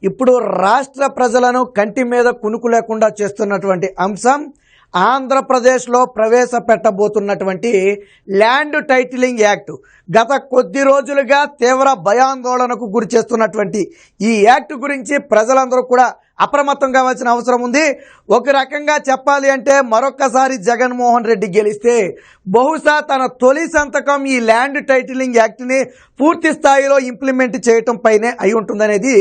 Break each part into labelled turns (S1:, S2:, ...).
S1: ఇప్పుడు రాష్ట్ర ప్రజలను కంటి మీద కునుకు లేకుండా చేస్తున్నటువంటి అంశం ఆంధ్రప్రదేశ్లో ప్రవేశపెట్టబోతున్నటువంటి ల్యాండ్ టైటిలింగ్ యాక్ట్. గత కొద్ది రోజులుగా తీవ్ర భయాందోళనకు గురి చేస్తున్నటువంటి ఈ యాక్ట్ గురించి ప్రజలందరూ కూడా అప్రమత్తం కావాల్సిన అవసరం ఉంది. ఒక రకంగా చెప్పాలి అంటే మరొక్కసారి జగన్మోహన్ రెడ్డి గెలిస్తే బహుశా తన తొలి సంతకం ఈ ల్యాండ్ టైటిలింగ్ యాక్ట్ని పూర్తి స్థాయిలో ఇంప్లిమెంట్ చేయటం పైనే అయి ఉంటుందనేది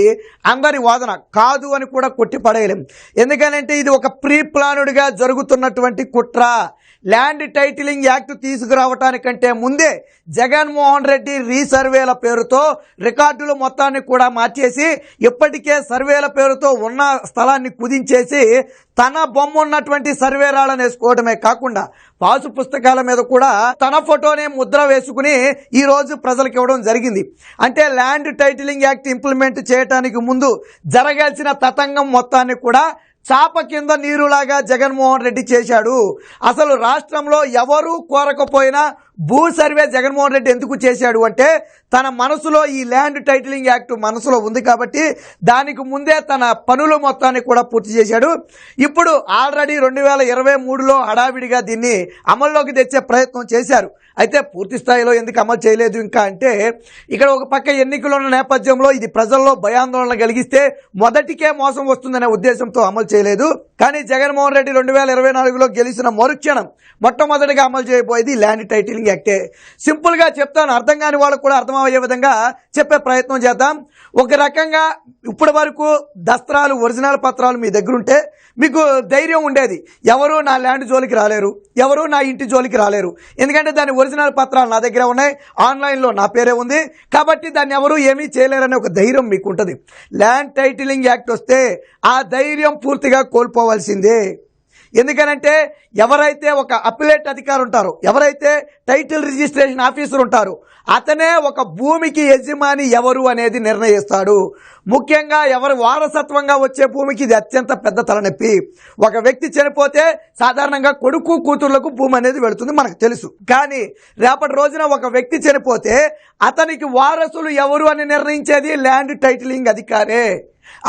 S1: అందరి వాదన. కాదు అని కూడా కొట్టిపడేయలేం. ఎందుకనంటే ఇది ఒక ప్రీ ప్లానుడ్గా జరుగుతున్నటువంటి కుట్ర. ల్యాండ్ టైటిలింగ్ యాక్ట్ తీసుకురావటానికంటే ముందే జగన్మోహన్ రెడ్డి రీసర్వేల పేరుతో రికార్డులు మొత్తాన్ని కూడా మార్చేసి ఇప్పటికే సర్వేల పేరుతో ఉన్న స్థలాన్ని కుదించేసి తన బొమ్మ ఉన్నటువంటి సర్వేరాలను వేసుకోవడమే కాకుండా పాసు పుస్తకాల మీద కూడా తన ఫోటోనే ముద్ర వేసుకుని ఈ రోజు ప్రజలకు ఇవ్వడం జరిగింది. అంటే ల్యాండ్ టైటిలింగ్ యాక్ట్ ఇంప్లిమెంట్ చేయడానికి ముందు జరగాల్సిన తతంగం మొత్తాన్ని కూడా చాప కింద నీరులాగా జగన్మోహన్ రెడ్డి చేశాడు. అసలు రాష్ట్రంలో ఎవరూ కోరకపోయినా భూ సర్వే జగన్మోహన్ రెడ్డి ఎందుకు చేశాడు అంటే తన మనసులో ఈ ల్యాండ్ టైటిలింగ్ యాక్ట్ మనసులో ఉంది కాబట్టి దానికి ముందే తన పనులు మొత్తాన్ని కూడా పూర్తి చేశాడు. ఇప్పుడు ఆల్రెడీ 2023లో హడావిడిగా దీన్ని అమల్లోకి తెచ్చే ప్రయత్నం చేశారు. అయితే పూర్తి స్థాయిలో ఎందుకు అమలు చేయలేదు ఇంకా అంటే ఇక్కడ ఒక పక్క ఎన్నికలు ఉన్న నేపథ్యంలో ఇది ప్రజల్లో భయాందోళన కలిగిస్తే మొదటికే మోసం వస్తుందనే ఉద్దేశంతో అమలు చేయలేదు. కానీ జగన్మోహన్ రెడ్డి 2024లో గెలిచిన మరుక్షణం మొట్టమొదటిగా అమలు చేయబోయేది ల్యాండ్ టైటిలింగ్ యాక్టే. సింపుల్గా చెప్తాను, అర్థం కాని వాళ్ళకు కూడా అర్థమయ్యే విధంగా చెప్పే ప్రయత్నం చేద్దాం. ఒక రకంగా ఇప్పటి వరకు దస్త్రాలు ఒరిజినల్ పత్రాలు మీ దగ్గర ఉంటే మీకు ధైర్యం ఉండేది, ఎవరు నా ల్యాండ్ జోలికి రాలేరు, ఎవరు నా ఇంటి జోలికి రాలేరు. ఎందుకంటే దాని ఒరిజినల్ పత్రాలు నా దగ్గర ఉన్నాయి, ఆన్లైన్లో నా పేరే ఉంది కాబట్టి దాన్ని ఎవరు ఏమీ చేయలేరనే ఒక ధైర్యం మీకు ఉంటుంది. ల్యాండ్ టైటిలింగ్ యాక్ట్ వస్తే ఆ ధైర్యం పూర్తిగా కోల్పోవాల్సిందే. ఎందుకనంటే ఎవరైతే ఒక అప్పిలేట్ అధికారి ఉంటారో, ఎవరైతే టైటిల్ రిజిస్ట్రేషన్ ఆఫీసర్ ఉంటారో అతనే ఒక భూమికి యజమాని ఎవరు అనేది నిర్ణయిస్తాడు. ముఖ్యంగా ఎవరు వారసత్వంగా వచ్చే భూమికి ఇది అత్యంత పెద్ద తలనొప్పి. ఒక వ్యక్తి చనిపోతే సాధారణంగా కొడుకు కూతుర్లకు భూమి అనేది వెళుతుంది, మనకు తెలుసు. కానీ రేపటి రోజున ఒక వ్యక్తి చనిపోతే అతనికి వారసులు ఎవరు అని నిర్ణయించేది ల్యాండ్ టైటిలింగ్ అధికారే.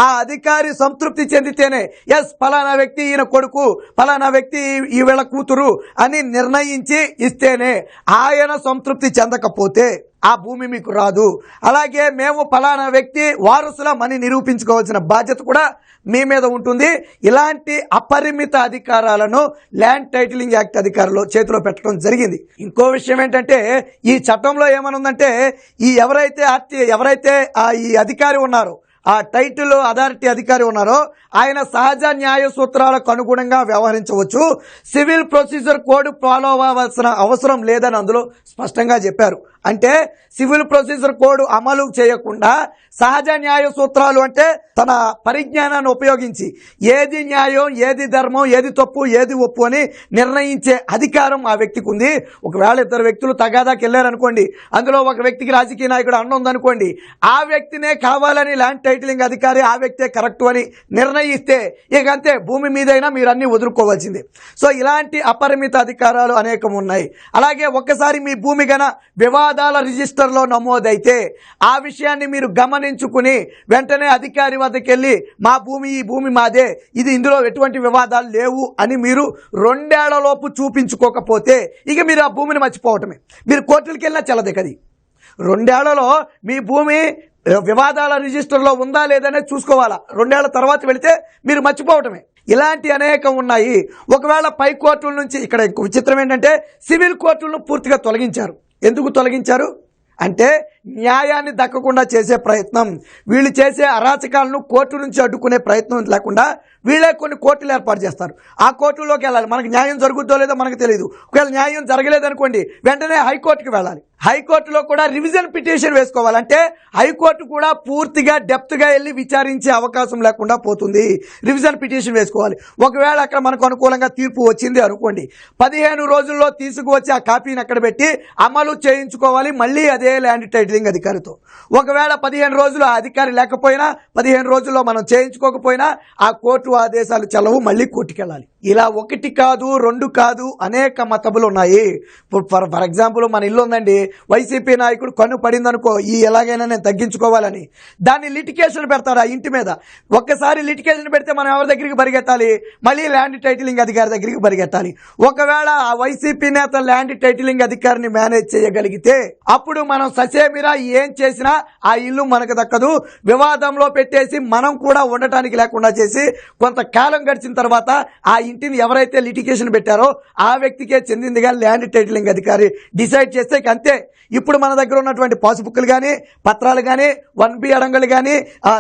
S1: ఆ అధికారి సంతృప్తి చెందితేనే ఎస్ ఫలానా వ్యక్తి ఈయన కొడుకు, ఫలానా వ్యక్తి ఈ వీళ్ళ కూతురు అని నిర్ణయించి ఇస్తేనే. ఆయన సంతృప్తి చెందకపోతే ఆ భూమి మీకు రాదు. అలాగే మేము ఫలానా వ్యక్తి వారసులమని నిరూపించుకోవాల్సిన బాధ్యత కూడా మీ మీద ఉంటుంది. ఇలాంటి అపరిమిత అధికారాలను ల్యాండ్ టైటిలింగ్ యాక్ట్ అధికారులు చేతిలో పెట్టడం జరిగింది. ఇంకో విషయం ఏంటంటే ఈ చట్టంలో ఏమనుందంటే ఈ ఎవరైతే ఈ అధికారి ఉన్నారో, ఆ టైటిల్ అథారిటీ అధికారి ఉన్నారో ఆయన సహజ న్యాయ సూత్రాలకు అనుగుణంగా వ్యవహరించవచ్చు, సివిల్ ప్రొసీజర్ కోడ్ ఫాలో అవ్వాల్సిన అవసరం లేదని అందులో స్పష్టంగా చెప్పారు. అంటే సివిల్ ప్రొసీజర్ కోడ్ అమలు చేయకుండా సహజ న్యాయ సూత్రాలు అంటే తన పరిజ్ఞానాన్ని ఉపయోగించి ఏది న్యాయం, ఏది ధర్మం, ఏది తప్పు, ఏది ఒప్పు అని నిర్ణయించే అధికారం ఆ వ్యక్తికి ఉంది. ఒకవేళ ఇద్దరు వ్యక్తులు తగాదాకి వెళ్ళారనుకోండి, అందులో ఒక వ్యక్తికి రాజకీయ నాయకుడు అన్న ఉందనుకోండి, ఆ వ్యక్తినే కావాలని ల్యాండ్ టైటిలింగ్ అధికారి ఆ వ్యక్తే కరెక్ట్ అని నిర్ణయిస్తే ఇక అంతే, భూమి మీదైనా మీరు అన్ని వదులుకోవాల్సిందే. సో ఇలాంటి అపరిమిత అధికారాలు అనేకం ఉన్నాయి. అలాగే ఒక్కసారి మీ భూమి గన వివాదాల రిజిస్టర్లో నమోదైతే ఆ విషయాన్ని మీరు గమనించుకుని వెంటనే అధికారి వద్దకు వెళ్ళి మా భూమి, ఈ భూమి మాదే, ఇది ఇందులో ఎటువంటి వివాదాలు లేవు అని మీరు 2 ఏళ్లలోపు చూపించుకోకపోతే ఇక మీరు ఆ భూమిని మర్చిపోవటమే. మీరు కోర్టులకు వెళ్ళినా చెల్లదకది. 2 ఏళ్లలో మీ భూమి వివాదాల రిజిస్టర్లో ఉందా లేదనే చూసుకోవాలా. 2 ఏళ్ల తర్వాత వెళితే మీరు మర్చిపోవటమే. ఇలాంటి అనేకం ఉన్నాయి. ఒకవేళ పై కోర్టుల నుంచి ఇక్కడ విచిత్రం ఏంటంటే సివిల్ కోర్టులను పూర్తిగా తొలగించారు. ఎందుకు తొలగించారు అంటే న్యాయాన్ని దక్కకుండా చేసే ప్రయత్నం, వీళ్ళు చేసే అరాచకాలను కోర్టు నుంచి అడ్డుకునే ప్రయత్నం లేకుండా వీళ్ళే కొన్ని కోర్టులు ఏర్పాటు చేస్తారు. ఆ కోర్టుల్లోకి వెళ్ళాలి. మనకు న్యాయం జరుగుతుందో లేదో మనకు తెలియదు. ఒకవేళ న్యాయం జరగలేదనుకోండి వెంటనే హైకోర్టుకి వెళ్ళాలి. హైకోర్టులో కూడా రివిజన్ పిటిషన్ వేసుకోవాలంటే హైకోర్టు కూడా పూర్తిగా డెప్త్గా వెళ్ళి విచారించే అవకాశం లేకుండా పోతుంది. రివిజన్ పిటిషన్ వేసుకోవాలి. ఒకవేళ అక్కడ మనకు అనుకూలంగా తీర్పు వచ్చింది అనుకోండి, 15 రోజుల్లో తీసుకువచ్చి ఆ కాపీని అక్కడ పెట్టి అమలు చేయించుకోవాలి. మళ్ళీ అదే ల్యాండ్ టైటిల్ టైటిలింగ్ అధికారితో. ఒకవేళ 15 రోజులు ఆ అధికారి లేకపోయినా 15 రోజుల్లో మనం చేయించుకోకపోయినా ఆ కోర్టు ఆదేశాలు చెల్లవు, మళ్ళీ కోర్టుకి వెళ్ళాలి. ఇలా 1 కాదు 2 కాదు అనేక మతబులు ఉన్నాయి. ఫర్ ఎగ్జాంపుల్ మన ఇల్లు ఉందండి, వైసీపీ నాయకుడు కన్ను పడింది అనుకో, ఈ ఎలాగైనా నేను తగ్గించుకోవాలని దాన్ని లిటికేషన్ పెడతాడు ఆ ఇంటి మీద. ఒక్కసారి లిటికేషన్ పెడితే మనం ఎవరి దగ్గరికి పరిగెత్తాలి? మళ్ళీ ల్యాండ్ టైటిలింగ్ అధికారి దగ్గరికి పరిగెత్తాలి. ఒకవేళ ఆ వైసీపీ నేత ల్యాండ్ టైటిలింగ్ అధికారిని మేనేజ్ చేయగలిగితే అప్పుడు మనం ససేమిరా ఏం చేసినా ఆ ఇల్లు మనకు దక్కదు. వివాదంలో పెట్టేసి మనం కూడా ఉండటానికి లేకుండా చేసి కొంతకాలం గడిచిన తర్వాత ఆ ఇంటిని ఎవరైతే లిటికేషన్ పెట్టారో ఆ వ్యక్తికే చెందిందిగా ల్యాండ్ టైటిలింగ్ అధికారి డిసైడ్ చేస్తే అంతే. ఇప్పుడు మన దగ్గర ఉన్నటువంటి పాస్బుక్లు కానీ పత్రాలు కానీ 1B అడంగలు కానీ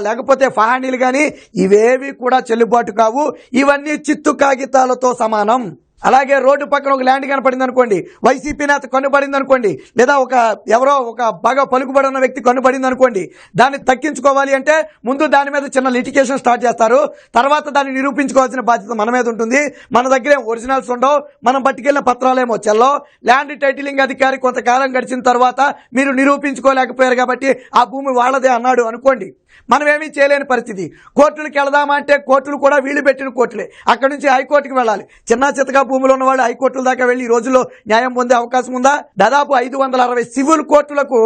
S1: లేకపోతే ఫహానీలు కానీ ఇవేవి కూడా చెల్లుబాటు కావు. ఇవన్నీ చిత్తు కాగితాలతో సమానం. అలాగే రోడ్డు పక్కన ఒక ల్యాండ్ కనపడింది అనుకోండి, వైసీపీ నేత కన్నుపడింది అనుకోండి, లేదా ఎవరో ఒక బాగా పలుకుబడి ఉన్న వ్యక్తి కన్నుపడింది అనుకోండి, దాన్ని తక్కించుకోవాలి అంటే ముందు దాని మీద చిన్న లిటికేషన్ స్టార్ట్ చేస్తారు. తర్వాత దాన్ని నిరూపించుకోవాల్సిన బాధ్యత మన మీద ఉంటుంది. మన దగ్గర ఒరిజినల్స్ ఉండవు, మనం పట్టుకెళ్ళిన పత్రాలేమో చెల్లో. ల్యాండ్ టైటిలింగ్ అధికారి కొంతకాలం గడిచిన తర్వాత మీరు నిరూపించుకోలేకపోయారు కాబట్టి ఆ భూమి వాళ్ళదే అన్నాడు అనుకోండి, మనం ఏమీ చేయలేని పరిస్థితి. కోర్టులకు వెళదామా అంటే కోర్టులు కూడా వీళ్ళు పెట్టిన కోర్టులే, అక్కడి నుంచి హైకోర్టుకి వెళ్ళాలి. చిన్న చితగా భూములు ఉన్న వాళ్ళు హైకోర్టుల దాకా వెళ్ళి ఈ రోజుల్లో న్యాయం పొందే అవకాశం ఉందా? దాదాపు 560 సివిల్ కోర్టులకు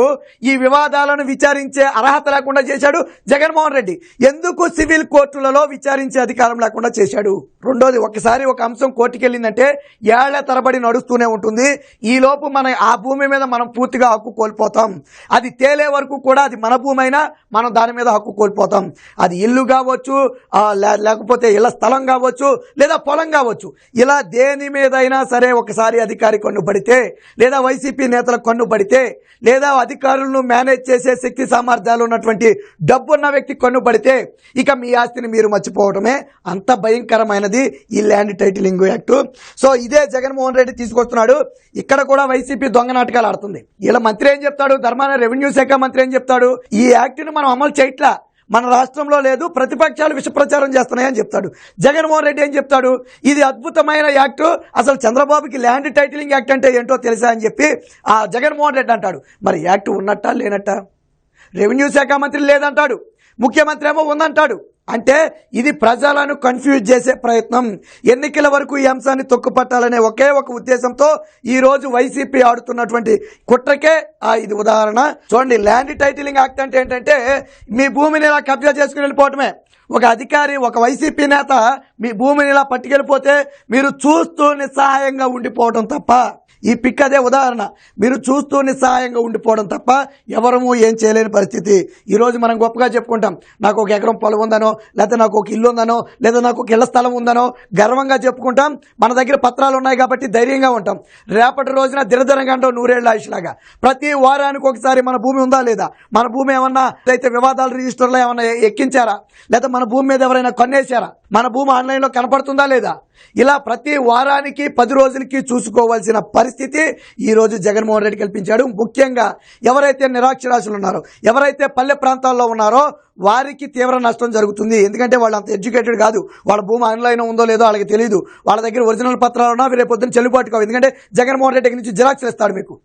S1: ఈ వివాదాలను విచారించే అర్హత లేకుండా చేశాడు జగన్మోహన్ రెడ్డి. ఎందుకు సివిల్ కోర్టులలో విచారించే అధికారం లేకుండా చేశాడు? రెండోది, ఒకసారి ఒక అంశం కోర్టుకి వెళ్ళిందంటే ఏళ్ల తరబడి నడుస్తూనే ఉంటుంది. ఈ లోపు ఆ భూమి మీద మనం పూర్తిగా హక్కు కోల్పోతాం. అది తేలే వరకు కూడా అది మన భూమి అయినా మనం దాని మీద హక్కు కోల్పోతాం. అది ఇల్లు కావచ్చు, లేకపోతే ఇళ్ల స్థలం కావచ్చు, లేదా పొలం కావచ్చు. ఇలా దేని మీదైనా సరే ఒకసారి అధికారి కన్ను పడితే, లేదా వైసీపీ నేతల కన్ను పడితే, లేదా అధికారులను మేనేజ్ చేసే శక్తి సామర్థ్యాలు ఉన్నటువంటి డబ్బున్న వ్యక్తి కన్ను పడితే ఇక మీ ఆస్తిని మీరు మర్చిపోవడమే. అంత భయంకరమైనది ఈ ల్యాండ్ టైటిలింగ్ యాక్ట్. సో ఇదే జగన్మోహన్ రెడ్డి తీసుకొస్తున్నాడు. ఇక్కడ కూడా వైసీపీ దొంగ నాటకాలు ఆడుతుంది. ఇలా మంత్రి ఏం చెప్తాడు, ధర్మాన రెవెన్యూ శాఖ మంత్రి ఏం చెప్తాడు, ఈ యాక్ట్ ను మనం అమలు చేయట్లా, మన రాష్ట్రంలో లేదు, ప్రతిపక్షాలు విష ప్రచారం చేస్తున్నాయని చెప్తాడు. జగన్మోహన్ రెడ్డి ఏం చెప్తాడు, ఇది అద్భుతమైన యాక్ట్, అసలు చంద్రబాబుకి ల్యాండ్ టైటిలింగ్ యాక్ట్ అంటే ఏంటో తెలుసా అని చెప్పి ఆ జగన్మోహన్ రెడ్డి అంటాడు. మరి యాక్ట్ ఉన్నట్టా లేనట్టా? రెవెన్యూ శాఖ మంత్రి లేదంటాడు, ముఖ్యమంత్రి ఏమో ఉందంటాడు. అంటే ఇది ప్రజలను కన్ఫ్యూజ్ చేసే ప్రయత్నం. ఎన్నికల వరకు ఈ అంశాన్ని తొక్కుపట్టాలనే ఒకే ఒక ఉద్దేశంతో ఈ రోజు వైసీపీ ఆడుతున్నటువంటి కుట్రకే ఇది ఉదాహరణ. చూడండి, ల్యాండ్ టైటిలింగ్ యాక్ట్ అంటే ఏంటంటే మీ భూమిని ఇలా కబ్జా చేసుకుని వెళ్ళిపోవటమే. ఒక అధికారి, ఒక వైసీపీ నేత మీ భూమిని ఇలా పట్టుకెళ్ళిపోతే మీరు చూస్తూ నిస్సహాయంగా ఉండిపోవడం తప్ప, ఈ పిక్ అదే ఉదాహరణ, మీరు చూస్తూ నిస్సహాయంగా ఉండిపోవడం తప్ప ఎవరము ఏం చేయలేని పరిస్థితి. ఈరోజు మనం గొప్పగా చెప్పుకుంటాం, నాకు 1 ఎకరం పొలం ఉందనో, లేదా నాకు 1 ఇల్లు ఉందనో, లేదా నాకు 1 ఇళ్ల స్థలం ఉందనో గర్వంగా చెప్పుకుంటాం. మన దగ్గర పత్రాలు ఉన్నాయి కాబట్టి ధైర్యంగా ఉంటాం. రేపటి రోజున దినదినంగా 100 ఏళ్ల ఆయుష్లాగా ప్రతి వారానికి ఒకసారి మన భూమి ఉందా లేదా, మన భూమి ఏమన్నా అయితే వివాదాల రిజిస్టర్లో ఏమన్నా ఎక్కించారా, లేదా మన భూమి మీద ఎవరైనా కన్నేశారా, మన భూమి ఆన్లైన్లో కనపడుతుందా లేదా, ఇలా ప్రతి వారానికి 10 రోజులకి చూసుకోవాల్సిన పరిస్థితి ఈ రోజు జగన్మోహన్ రెడ్డి కల్పించాడు. ముఖ్యంగా ఎవరైతే నిరాక్షరాస్యులు ఉన్నారో, ఎవరైతే పల్లె ప్రాంతాల్లో ఉన్నారో వారికి తీవ్ర నష్టం జరుగుతుంది. ఎందుకంటే వాళ్ళు అంత ఎడ్యుకేటెడ్ కాదు, వాళ్ళ భూమి ఆన్లైన్ ఉందో లేదో వాళ్ళకి తెలియదు, వాళ్ళ దగ్గర ఒరిజినల్ పత్రాలు ఉన్నా రేపు పొద్దున్న చెల్లుబాటు కావు. ఎందుకంటే జగన్మోహన్ రెడ్డి నుంచి జిరాక్స్ ఇస్తాడు మీకు.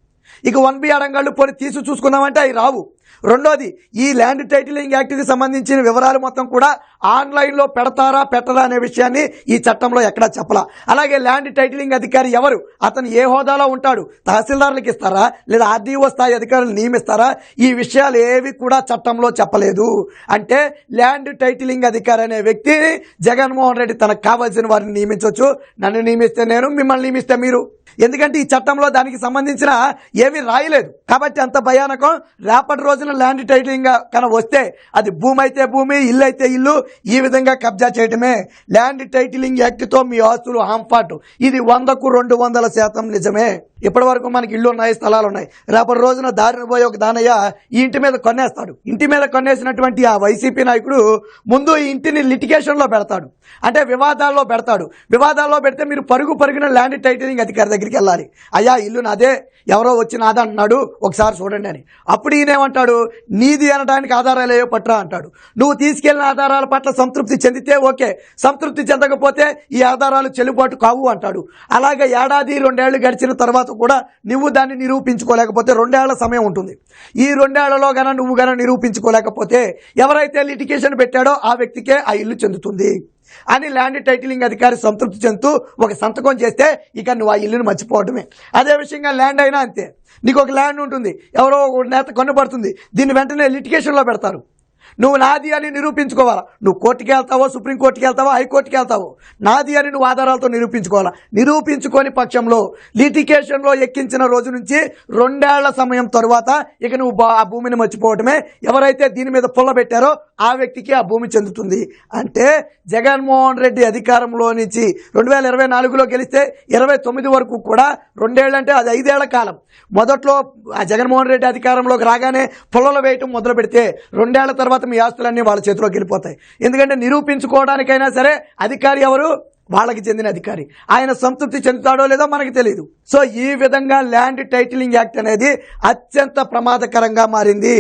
S1: ఇక 1B అడంగాళ్ళు పోయి తీసి చూసుకుందామంటే అవి రావు. రెండోది, ఈ ల్యాండ్ టైటిలింగ్ యాక్ట్కి సంబంధించిన వివరాలు మొత్తం కూడా ఆన్లైన్లో పెడతారా పెట్టరా అనే విషయాన్ని ఈ చట్టంలో ఎక్కడా చెప్పలా. అలాగే ల్యాండ్ టైటిలింగ్ అధికారి ఎవరు, అతను ఏ హోదాలో ఉంటాడు, తహసీల్దార్లకు ఇస్తారా లేదా ఆర్డీఓ స్థాయి అధికారులు నియమిస్తారా, ఈ విషయాలు ఏవి కూడా చట్టంలో చెప్పలేదు. అంటే ల్యాండ్ టైటిలింగ్ అధికారి అనే వ్యక్తిని జగన్మోహన్ రెడ్డి తనకు కావాల్సిన వారిని నియమించవచ్చు. నన్ను నియమిస్తే నేను, మిమ్మల్ని నియమిస్తే మీరు. ఎందుకంటే ఈ చట్టంలో దానికి సంబంధించిన ఏమీ రాయలేదు కాబట్టి అంత భయానకం. రేపటి రోజున ల్యాండ్ టైటిలింగ్ కనుక వస్తే అది భూమి అయితే భూమి, ఇల్లు అయితే ఇల్లు, ఈ విధంగా కబ్జా చేయటమే. ల్యాండ్ టైటిలింగ్ యాక్ట్తో మీ ఆస్తులు హాంఫాట్, ఇది 100కు 200% నిజమే. ఇప్పటి వరకు మనకి ఇళ్ళు ఉన్నాయి, స్థలాలు ఉన్నాయి. రేపటి రోజున దారిన పోయి ఒక దానయ్య ఈ ఇంటి మీద కొనేస్తాడు. ఇంటి మీద కొనేసినటువంటి ఆ వైసీపీ నాయకుడు ముందు ఈ ఇంటిని లిటిగేషన్లో పెడతాడు, అంటే వివాదాల్లో పెడతాడు. వివాదాల్లో పెడితే మీరు పరుగున ల్యాండ్ టైటిలింగ్ అధికారి దగ్గరికి వెళ్ళాలి. అయ్యా ఇల్లు నాదే, ఎవరో వచ్చి నాదా అంటున్నాడు, ఒకసారి చూడండి అని. అప్పుడు ఈయనేమంటాడు, నీది అనడానికి ఆధారాలు ఏవో పట్రా అంటాడు. నువ్వు తీసుకెళ్లిన ఆధారాల పట్ల సంతృప్తి చెందితే ఓకే, సంతృప్తి చెందకపోతే ఈ ఆధారాలు చెల్లుబాటు కావు అంటాడు. అలాగే 1-2 ఏళ్లు గడిచిన తర్వాత తర్వాత కూడా నువ్వు దాన్ని నిరూపించుకోలేకపోతే 2 ఏళ్ల సమయం ఉంటుంది. ఈ 2 ఏళ్లలో నువ్వు నిరూపించుకోలేకపోతే ఎవరైతే లిటిగేషన్ పెట్టాడో ఆ వ్యక్తికే ఆ ఇల్లు చెందుతుంది అని ల్యాండ్ టైటిలింగ్ అధికారి సంతృప్తి చెందుతూ ఒక సంతకం చేస్తే ఇక నువ్వు ఆ ఇల్లును మర్చిపోవడమే. అదే విషయంగా ల్యాండ్ అయినా అంతే. నీకు ఒక ల్యాండ్ ఉంటుంది, ఎవరో నేత కొనబడుతుంది, దీన్ని వెంటనే లిటిగేషన్లో పెడతారు. నువ్వు నాది అని నిరూపించుకోవాలా. నువ్వు కోర్టుకి వెళ్తావో, సుప్రీంకోర్టుకి వెళ్తావో, హైకోర్టుకి వెళ్తావో, నాది అని నువ్వు ఆధారాలతో నిరూపించుకోవాలా. నిరూపించుకోని పక్షంలో లిటిగేషన్లో ఎక్కించిన రోజు నుంచి 2 ఏళ్ల సమయం తరువాత ఇక నువ్వు ఆ భూమిని మర్చిపోవటమే. ఎవరైతే దీని మీద పుల్ల పెట్టారో ఆ వ్యక్తికి ఆ భూమి చెందుతుంది. అంటే జగన్మోహన్ రెడ్డి అధికారంలో నుంచి 2024లో గెలిస్తే 29 వరకు కూడా 2 ఏళ్ళు అంటే అది 5 ఏళ్ల కాలం. మొదట్లో ఆ జగన్మోహన్ రెడ్డి అధికారంలోకి రాగానే పుల్లలు వేయటం మొదలు పెడితే 2 ఏళ్ల తర్వాత మీ ఆస్తులన్నీ వాళ్ళ చేతిలోకి వెళ్ళిపోతాయి. ఎందుకంటే నిరూపించుకోవడానికైనా సరే అధికారి ఎవరు? వాళ్ళకి చెందిన అధికారి. ఆయన సంతృప్తి చెందుతాడో లేదో మనకు తెలియదు. సో ఈ విధంగా ల్యాండ్ టైటిలింగ్ యాక్ట్ అనేది అత్యంత ప్రమాదకరంగా మారింది.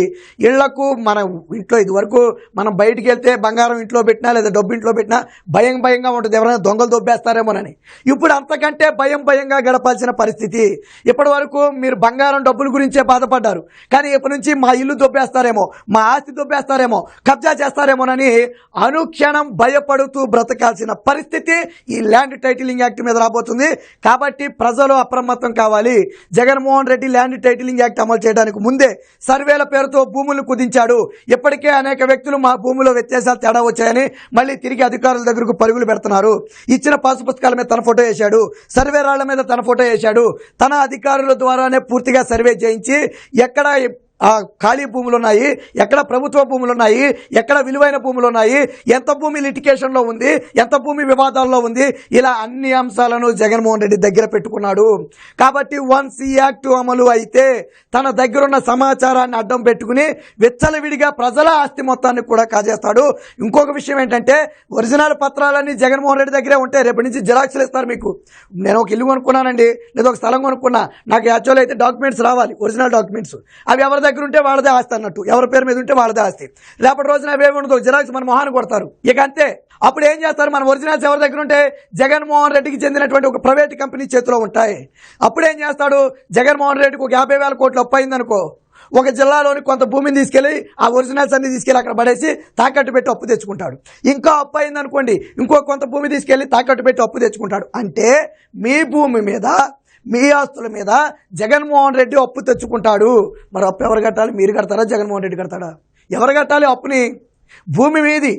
S1: ఇళ్లకు మన ఇంట్లో ఇదివరకు మనం బయటికి వెళ్తే బంగారం ఇంట్లో పెట్టినా లేదా డబ్బు ఇంట్లో పెట్టినా భయంగా ఉంటుంది, ఎవరైనా దొంగలు దొబ్బేస్తారేమోనని. ఇప్పుడు అంతకంటే భయంగా గడపాల్సిన పరిస్థితి. ఇప్పటి వరకు మీరు బంగారం డబ్బుల గురించే బాధపడ్డారు, కానీ ఇప్పటి నుంచి మా ఇల్లు దొబ్బేస్తారేమో, మా ఆస్తి దొబ్బేస్తారేమో, కబ్జా చేస్తారేమోనని అనుక్షణం భయపడుతూ బ్రతకాల్సిన పరిస్థితి ఈ ల్యాండ్ టైటిలింగ్ యాక్ట్ మీద రాబోతుంది. కాబట్టి ప్రజలు అప్రమత్తం కావాలి. Jaganmohan Reddy land titling act అమలు చేయడానికి ముందే సర్వేల పేరుతో భూములను కుదించాడు. ఇప్పటికే అనేక వ్యక్తులు మా భూమిలో వ్యత్యాసాలు తేడా వచ్చాయని మళ్ళీ తిరిగి అధికారుల దగ్గరకు పరుగులు పెడుతున్నారు. ఇచ్చిన పాసు పుస్తకాల మీద తన ఫోటో వేశాడు, సర్వే రాళ్ల మీద తన ఫోటో వేశాడు. తన అధికారుల ద్వారానే పూర్తిగా సర్వే చేయించి ఎక్కడ ఖాళీ భూములు ఉన్నాయి, ఎక్కడ ప్రభుత్వ భూములు ఉన్నాయి, ఎక్కడ విలువైన భూములు ఉన్నాయి, ఎంత భూమి లిటిగేషన్లో ఉంది, ఎంత భూమి వివాదాల్లో ఉంది, ఇలా అన్ని అంశాలను జగన్మోహన్ రెడ్డి దగ్గర పెట్టుకున్నాడు. కాబట్టి వన్స్ ఈ యాక్ట్ అమలు అయితే తన దగ్గరున్న సమాచారాన్ని అడ్డం పెట్టుకుని విచ్చలవిడిగా ప్రజల ఆస్తి మొత్తాన్ని కూడా కాజేస్తాడు. ఇంకొక విషయం ఏంటంటే ఒరిజినల్ పత్రాలన్నీ జగన్మోహన్ రెడ్డి దగ్గరే ఉంటాయి. రేపటి నుంచి జిరాక్స్లు ఇస్తారు మీకు. నేను ఒక ఇల్లు కొనుక్కున్నానండి, లేదా ఒక స్థలం కొనుక్కున్నా, నాకు యాక్చువల్ అయితే డాక్యుమెంట్స్ రావాలి, ఒరిజినల్ డాక్యుమెంట్స్. అవి ఎవరి దగ్గర ఉంటే వాళ్ళదే ఆస్తి అన్నట్టు, ఎవరి పేరు మీద ఉంటే వాళ్ళదే ఆస్తి. రేపటి రోజున అవేమి ఉండదు, జిరాక్స్ మన మొహాన్ని కొడతారు. ఇక అంతే. అప్పుడు ఏం చేస్తారు? మన ఒరిజినల్స్ ఎవరి దగ్గర ఉంటే జగన్మోహన్ రెడ్డికి చెందినటువంటి ఒక ప్రైవేట్ కంపెనీ చేతిలో ఉంటాయి. అప్పుడు ఏం చేస్తాడు? జగన్మోహన్ రెడ్డికి ఒక 50,000 కోట్లు అప్పు అయిందనుకో, ఒక జిల్లాలోని కొంత భూమిని తీసుకెళ్లి ఆ ఒరిజినల్స్ అన్ని తీసుకెళ్లి అక్కడ పడేసి తాకట్టు పెట్టి అప్పు తెచ్చుకుంటాడు. ఇంకా అప్పు అయిందనుకోండి, ఇంకో కొంత భూమి తీసుకెళ్లి తాకట్టు పెట్టి అప్పు తెచ్చుకుంటాడు. అంటే మీ భూమి మీద, మీ ఆస్తుల మీద జగన్మోహన్ రెడ్డి అప్పు తెచ్చుకుంటాడు. మరి అప్పు ఎవరు కట్టాలి? మీరు కడతారా, జగన్మోహన్ రెడ్డి కడతాడా? ఎవరు కట్టాలి అప్పుని? భూమి మీది,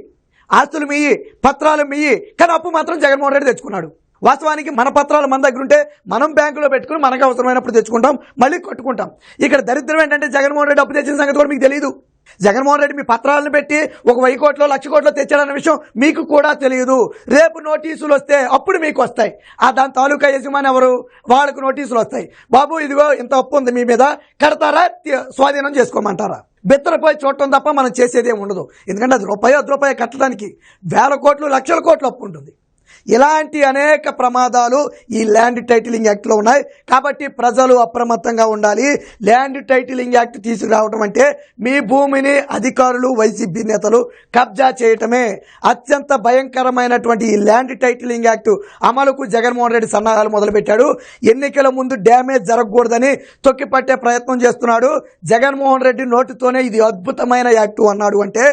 S1: ఆస్తులు మీయి, పత్రాలు మీయి, కానీ అప్పు మాత్రం జగన్మోహన్ రెడ్డి తెచ్చుకున్నాడు. వాస్తవానికి మన పత్రాలు మన దగ్గర ఉంటే మనం బ్యాంకులో పెట్టుకుని మనకు అవసరమైనప్పుడు తెచ్చుకుంటాం, మళ్ళీ కట్టుకుంటాం. ఇక్కడ దరిద్రం ఏంటంటే జగన్మోహన్ రెడ్డి అప్పు తెచ్చిన సంగతి కూడా మీకు తెలియదు. జగన్మోహన్ రెడ్డి మీ పత్రాలను పెట్టి ఒక 1000 కోట్లో 1,00,000 కోట్లో తెచ్చాడన్న విషయం మీకు కూడా తెలియదు. రేపు నోటీసులు వస్తే అప్పుడు మీకు వస్తాయి. దాని తాలూకా యజమాని ఎవరు? వాళ్ళకు నోటీసులు వస్తాయి. బాబు ఇదిగో ఇంత అప్పు ఉంది మీ మీద, కడతారా, స్వాధీనం చేసుకోమంటారా? బెత్తరపోయి చూడటం తప్ప మనం చేసేది ఏమి ఉండదు. ఎందుకంటే అది రూపాయి కట్టడానికి 1,000 కోట్లు 1,00,000 కోట్లు అప్పు ఉంటుంది. ఇలాంటి అనేక ప్రమాదాలు ఈ ల్యాండ్ టైటిలింగ్ యాక్ట్లో ఉన్నాయి. కాబట్టి ప్రజలు అప్రమత్తంగా ఉండాలి. ల్యాండ్ టైటిలింగ్ యాక్ట్ తీసుకురావటం అంటే మీ భూమిని అధికారులు, వైసీపీ నేతలు కబ్జా చేయటమే. అత్యంత భయంకరమైనటువంటి ఈ ల్యాండ్ టైటిలింగ్ యాక్ట్ అమలుకు జగన్మోహన్ రెడ్డి సన్నాహాలు మొదలుపెట్టాడు. ఎన్నికల ముందు డ్యామేజ్ జరగకూడదని తొక్కిపట్టే ప్రయత్నం చేస్తున్నాడు. జగన్మోహన్ రెడ్డి నోటితోనే ఇది అద్భుతమైన యాక్టు అన్నాడు. అంటే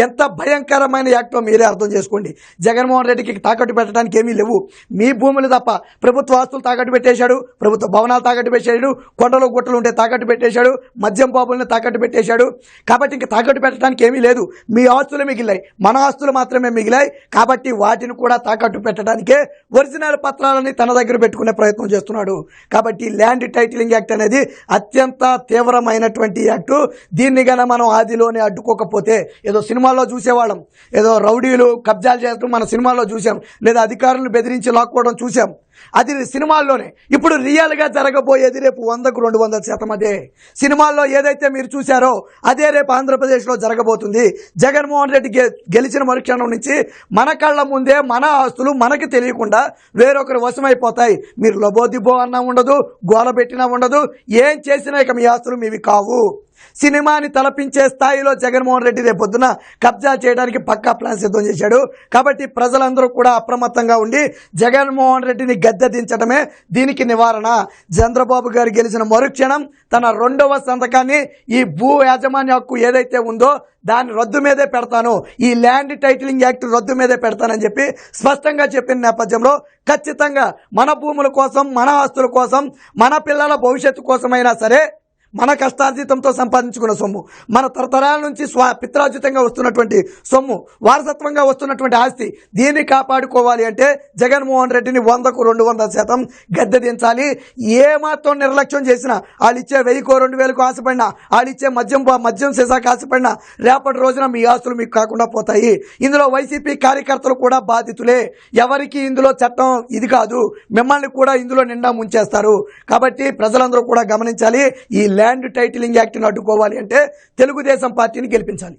S1: ఎంత భయంకరమైన యాక్టో మీరే అర్థం చేసుకోండి. జగన్మోహన్ రెడ్డికి తాకట్టు పెట్టడానికి ఏమీ లేవు. మీ భూములు తప్ప ప్రభుత్వ ఆస్తులు తాకట్టు పెట్టేశాడు, ప్రభుత్వ భవనాలు తాకట్టు పెట్టేశాడు, కొండలు గుట్టలు ఉంటే తాకట్టు పెట్టేశాడు, మద్యం బాబుల్ని తాకట్టు పెట్టేశాడు. కాబట్టి ఇంకా తాకట్టు పెట్టడానికి ఏమీ లేదు. మీ ఆస్తులు మిగిలాయి, మన ఆస్తులు మాత్రమే మిగిలాయి. కాబట్టి వాటిని కూడా తాకట్టు పెట్టడానికే ఒరిజినల్ పత్రాలని తన దగ్గర పెట్టుకునే ప్రయత్నం చేస్తున్నాడు. కాబట్టి ల్యాండ్ టైటిలింగ్ యాక్ట్ అనేది అత్యంత తీవ్రమైనటువంటి యాక్టు. దీన్ని గన మనం ఆదిలోనే అడ్డుకోకపోతే, ఏదో సినిమాల్లో చూసేవాళ్ళం, ఏదో రౌడీలు కబ్జాలు చేయడం మన సినిమాల్లో చూసాం, లేదా అధికారులను బెదిరించి లాక్కోవడం చూసాం. అది సినిమాల్లోనే. ఇప్పుడు రియల్గా జరగబోయేది రేపు 100కు 200% అదే. సినిమాల్లో ఏదైతే మీరు చూశారో అదే రేపు ఆంధ్రప్రదేశ్లో జరగబోతుంది. జగన్మోహన్ రెడ్డి గెలిచిన మరుక్షణం నుంచి మన కళ్ళ ముందే మన ఆస్తులు మనకి తెలియకుండా వేరొకరు వశమైపోతాయి. మీరు లబోదిబో అన్నా ఉండదు, గోల పెట్టినా ఉండదు, ఏం చేసినా ఇక మీ ఆస్తులు మీవి కావు. సినిమాని తలపించే స్థాయిలో జగన్మోహన్ రెడ్డి రేపు పొద్దున కబ్జా చేయడానికి పక్కా ప్లాన్ సిద్ధం చేశాడు. కాబట్టి ప్రజలందరూ కూడా అప్రమత్తంగా ఉండి జగన్మోహన్ రెడ్డిని గద్దె దించడమే దీనికి నివారణ. చంద్రబాబు గారు గెలిచిన మరుక్షణం తన 2వ సంతకాన్ని ఈ భూ యాజమాన్య హక్కు ఏదైతే ఉందో దాని రద్దు మీదే పెడతాను, ఈ ల్యాండ్ టైటిలింగ్ యాక్ట్ రద్దు మీదే పెడతానని చెప్పి స్పష్టంగా చెప్పిన నేపథ్యంలో ఖచ్చితంగా మన భూముల కోసం, మన ఆస్తుల కోసం, మన పిల్లల భవిష్యత్తు కోసమైనా సరే మన కష్టార్జితంతో సంపాదించుకున్న సొమ్ము, మన తరతరాల నుంచి పిత్రార్జితంగా వస్తున్నటువంటి సొమ్ము, వారసత్వంగా వస్తున్నటువంటి ఆస్తి, దీన్ని కాపాడుకోవాలి అంటే జగన్మోహన్ రెడ్డిని 100కు 200% గద్దె దించాలి. ఏ మాత్రం నిర్లక్ష్యం చేసినా, వాళ్ళు ఇచ్చే 1000కో 2000కో ఆశపడినా, వాళ్ళు ఇచ్చే మద్యం సీసాకు ఆశపడినా రేపటి రోజున మీ ఆస్తులు మీకు కాకుండా పోతాయి. ఇందులో వైసీపీ కార్యకర్తలు కూడా బాధితులే. ఎవరికి ఇందులో చట్టం ఇది కాదు, మిమ్మల్ని కూడా ఇందులో నిండా ముంచేస్తారు. కాబట్టి ప్రజలందరూ కూడా గమనించాలి. ఈ ల్యాండ్ టైటిలింగ్ యాక్ట్ని అడ్డుకోవాలి అంటే తెలుగుదేశం పార్టీని గెలిపించాలి.